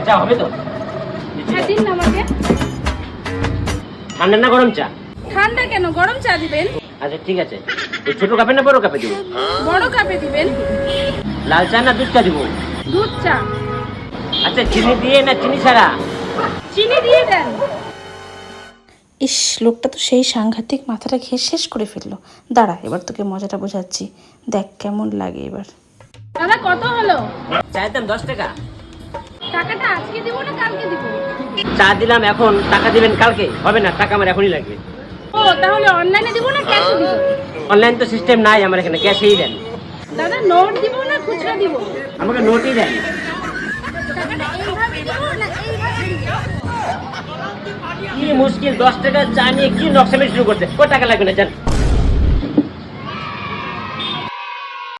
চা হবে তো? হ্যাঁ দিন না আমাকে। ঠান্ডা না গরম চা? ঠান্ডা কেন, গরম চা দিবেন। আচ্ছা ঠিক আছে, এই ছোট কাপে না বড় কাপে দিব? বড় কাপে দিবেন। লাল চা না দুধ চা দিব? দুধ চা। আচ্ছা চিনি দিয়ে না চিনি ছাড়া? চিনি দিয়ে দেন। ইস, লোকটা তো সেই সাংঘাতিক মাথাটা খেয়ে শেষ করে ফেললো। দাঁড়া, এবার তোকে মজাটা বোঝাচ্ছি, দেখ কেমন লাগে এবার। দাদা কত হলো? চায়ের দাম 10 টাকা। টাকাটা আজকে দিব না কালকে দিব? চা দিলাম এখন, টাকা দিবেন কালকে? হবে না, টাকা আমার এখনই লাগবে। ও তাহলে অনলাইনে দিব না ক্যাশে দিব? অনলাইন তো সিস্টেম নাই আমার এখানে, ক্যাশেই দেন। দাদা নোট দিব না খুচরা দিব? আমাকে নোটই দেন। টাকাটা এইভাবে দিব না এইভাবে দিব? কি মুশকিল, 10 টাকা চা নিয়ে কি নকশামি শুরু করছে। কত টাকা লাগবে না জান?